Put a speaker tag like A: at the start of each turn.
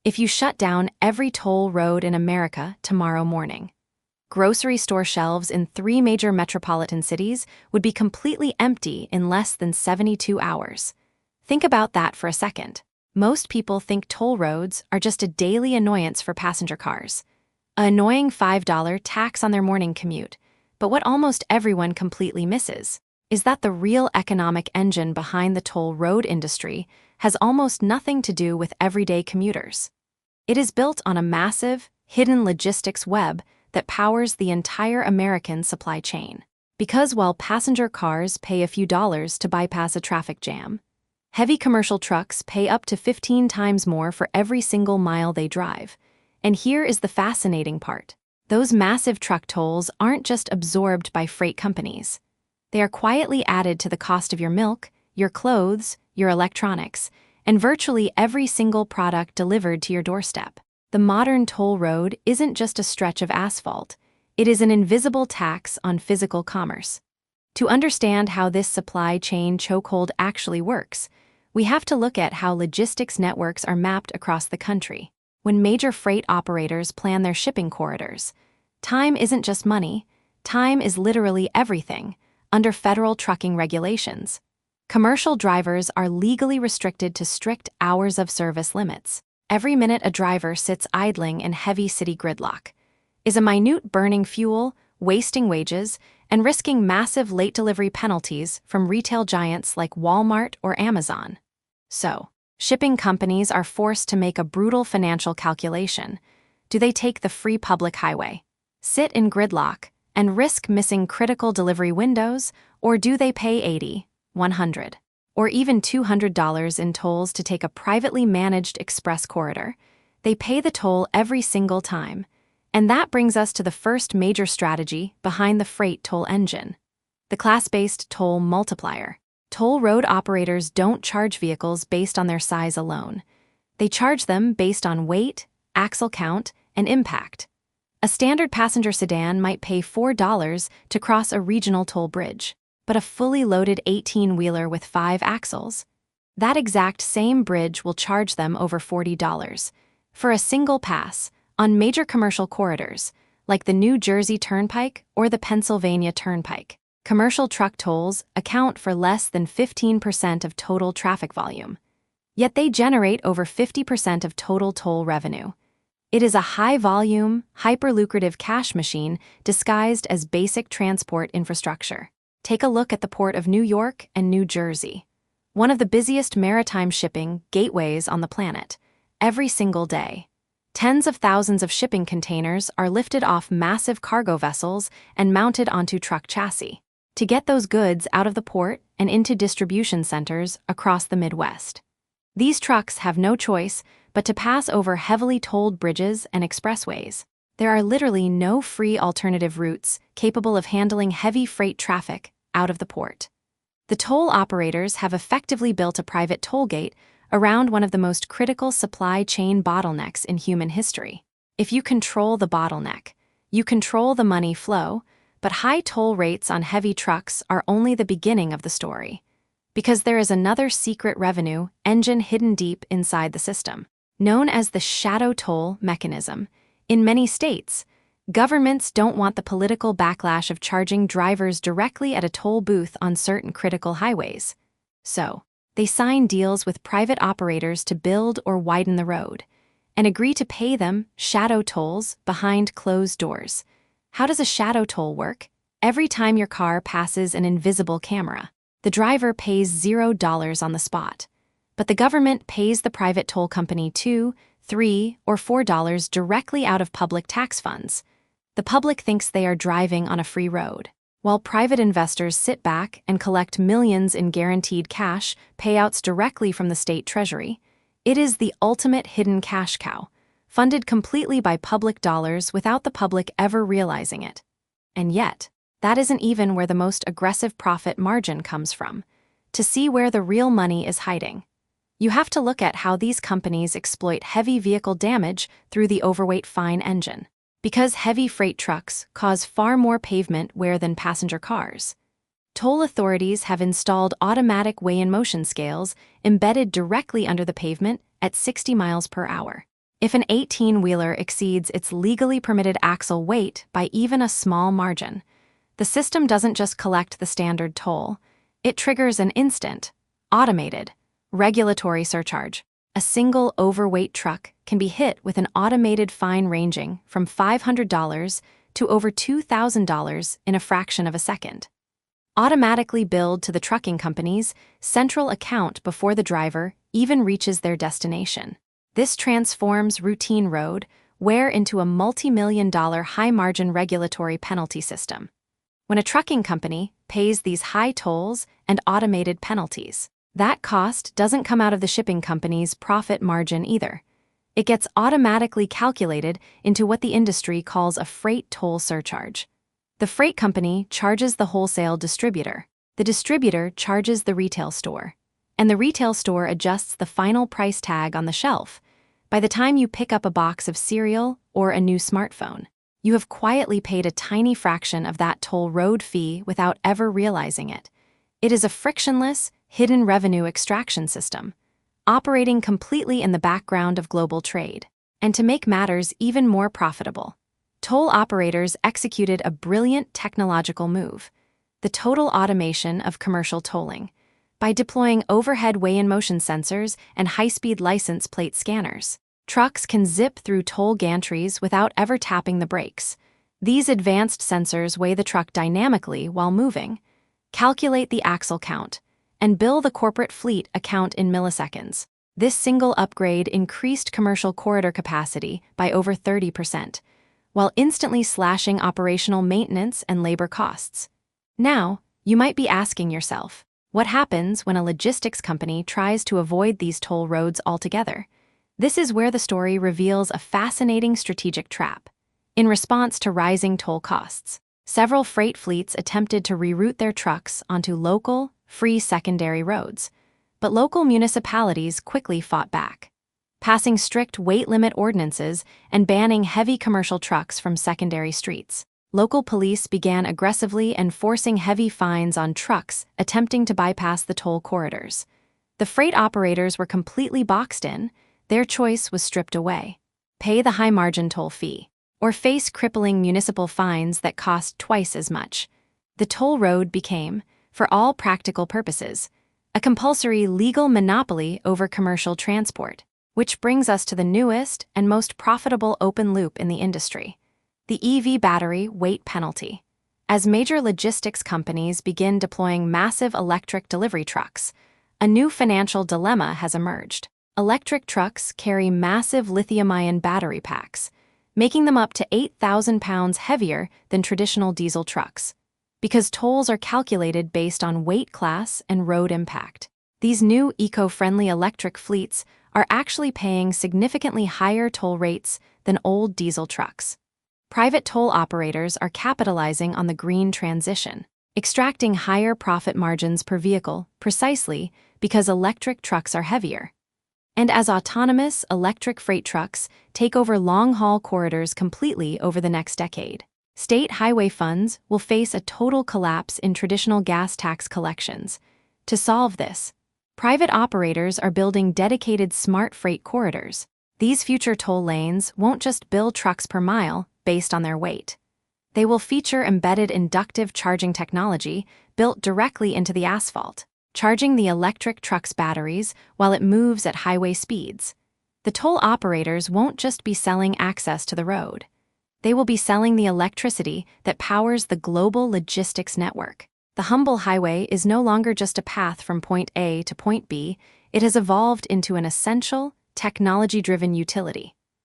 A: if you shut down every toll road in America tomorrow morning? Grocery store shelves in 3 major metropolitan cities would be completely empty in less than 72 hours. Think about that for a second. Most people think toll roads are just a daily annoyance for passenger cars, an annoying $5 tax on their morning commute. But what almost everyone completely misses is that the real economic engine behind the toll road industry has almost nothing to do with everyday commuters. It is built on a massive, hidden logistics web that powers the entire American supply chain. Because while passenger cars pay a few dollars to bypass a traffic jam, heavy commercial trucks pay up to 15 times more for every single mile they drive. And here is the fascinating part. Those massive truck tolls aren't just absorbed by freight companies. They are quietly added to the cost of your milk, your clothes, your electronics, and virtually every single product delivered to your doorstep. The modern toll road isn't just a stretch of asphalt. It is an invisible tax on physical commerce. To understand how this supply chain chokehold actually works, we have to look at how logistics networks are mapped across the country. When major freight operators plan their shipping corridors, time isn't just money, time is literally everything. Under federal trucking regulations, commercial drivers are legally restricted to strict hours of service limits. Every minute a driver sits idling in heavy city gridlock is a minute burning fuel, wasting wages, and risking massive late delivery penalties from retail giants like Walmart or Amazon. So, shipping companies are forced to make a brutal financial calculation. Do they take the free public highway, sit in gridlock, and risk missing critical delivery windows, or do they pay $80, $100, or even $200 in tolls to take a privately managed express corridor? They pay the toll every single time. And that brings us to the first major strategy behind the freight toll engine: the class-based toll multiplier. Toll road operators don't charge vehicles based on their size alone. They charge them based on weight, axle count, and impact. A standard passenger sedan might pay $4 to cross a regional toll bridge, but a fully loaded 18-wheeler with 5 axles, that exact same bridge will charge them over $40 for a single pass on major commercial corridors, like the New Jersey Turnpike or the Pennsylvania Turnpike. Commercial truck tolls account for less than 15% of total traffic volume, yet they generate over 50% of total toll revenue. It is a high-volume, hyper-lucrative cash machine disguised as basic transport infrastructure. Take a look at the Port of New York and New Jersey, one of the busiest maritime shipping gateways on the planet. Every single day, tens of thousands of shipping containers are lifted off massive cargo vessels and mounted onto truck chassis to get those goods out of the port and into distribution centers across the Midwest. These trucks have no choice but to pass over heavily tolled bridges and expressways. There are literally no free alternative routes capable of handling heavy freight traffic out of the port. The toll operators have effectively built a private toll gate around one of the most critical supply chain bottlenecks in human history. If you control the bottleneck, you control the money flow, but high toll rates on heavy trucks are only the beginning of the story, because there is another secret revenue engine hidden deep inside the system, known as the shadow toll mechanism. In many states, governments don't want the political backlash of charging drivers directly at a toll booth on certain critical highways. So, they sign deals with private operators to build or widen the road, and agree to pay them shadow tolls behind closed doors. How does a shadow toll work? Every time your car passes an invisible camera, the driver pays $0 on the spot, but the government pays the private toll company $2, $3, or $4 directly out of public tax funds. The public thinks they are driving on a free road, while private investors sit back and collect millions in guaranteed cash payouts directly from the state treasury. It is the ultimate hidden cash cow, funded completely by public dollars without the public ever realizing it. And yet, that isn't even where the most aggressive profit margin comes from. To see where the real money is hiding, you have to look at how these companies exploit heavy vehicle damage through the overweight fine engine. Because heavy freight trucks cause far more pavement wear than passenger cars, toll authorities have installed automatic weigh-in motion scales embedded directly under the pavement at 60 miles per hour. if an 18-wheeler exceeds its legally permitted axle weight by even a small margin. The system doesn't just collect the standard toll, it triggers an instant, automated, regulatory surcharge. A single overweight truck can be hit with an automated fine ranging from $500 to over $2,000 in a fraction of a second. Automatically billed to the trucking company's central account before the driver even reaches their destination. This transforms routine road wear into a multi-million-dollar high-margin regulatory penalty system. When a trucking company pays these high tolls and automated penalties, that cost doesn't come out of the shipping company's profit margin either. It gets automatically calculated into what the industry calls a freight toll surcharge. The freight company charges the wholesale distributor, the distributor charges the retail store, and the retail store adjusts the final price tag on the shelf. By the time you pick up a box of cereal or a new smartphone, you have quietly paid a tiny fraction of that toll road fee without ever realizing it. It is a frictionless, hidden revenue extraction system, operating completely in the background of global trade. And to make matters even more profitable, toll operators executed a brilliant technological move: the total automation of commercial tolling. By deploying overhead weigh-in motion sensors and high-speed license plate scanners, trucks can zip through toll gantries without ever tapping the brakes. These advanced sensors weigh the truck dynamically while moving, calculate the axle count, and bill the corporate fleet account in milliseconds. This single upgrade increased commercial corridor capacity by over 30%, while instantly slashing operational maintenance and labor costs. Now, you might be asking yourself, what happens when a logistics company tries to avoid these toll roads altogether? This is where the story reveals a fascinating strategic trap. In response to rising toll costs, several freight fleets attempted to reroute their trucks onto local, free secondary roads, but local municipalities quickly fought back, passing strict weight limit ordinances and banning heavy commercial trucks from secondary streets. Local police began aggressively enforcing heavy fines on trucks attempting to bypass the toll corridors. The freight operators were completely boxed in. Their choice was stripped away: pay the high-margin toll fee, or face crippling municipal fines that cost twice as much. The toll road became, for all practical purposes, a compulsory legal monopoly over commercial transport, which brings us to the newest and most profitable open loop in the industry: the EV battery weight penalty. As major logistics companies begin deploying massive electric delivery trucks, a new financial dilemma has emerged. Electric trucks carry massive lithium-ion battery packs, making them up to 8,000 pounds heavier than traditional diesel trucks. Because tolls are calculated based on weight class and road impact, these new eco-friendly electric fleets are actually paying significantly higher toll rates than old diesel trucks. Private toll operators are capitalizing on the green transition, extracting higher profit margins per vehicle precisely because electric trucks are heavier. And as autonomous electric freight trucks take over long-haul corridors completely over the next decade, state highway funds will face a total collapse in traditional gas tax collections. To solve this, private operators are building dedicated smart freight corridors. These future toll lanes won't just bill trucks per mile based on their weight. They will feature embedded inductive charging technology built directly into the asphalt, charging the electric truck's batteries while it moves at highway speeds. The toll operators won't just be selling access to the road. They will be selling the electricity that powers the global logistics network. The humble highway is no longer just a path from point A to point B. It has evolved into an essential, technology-driven utility.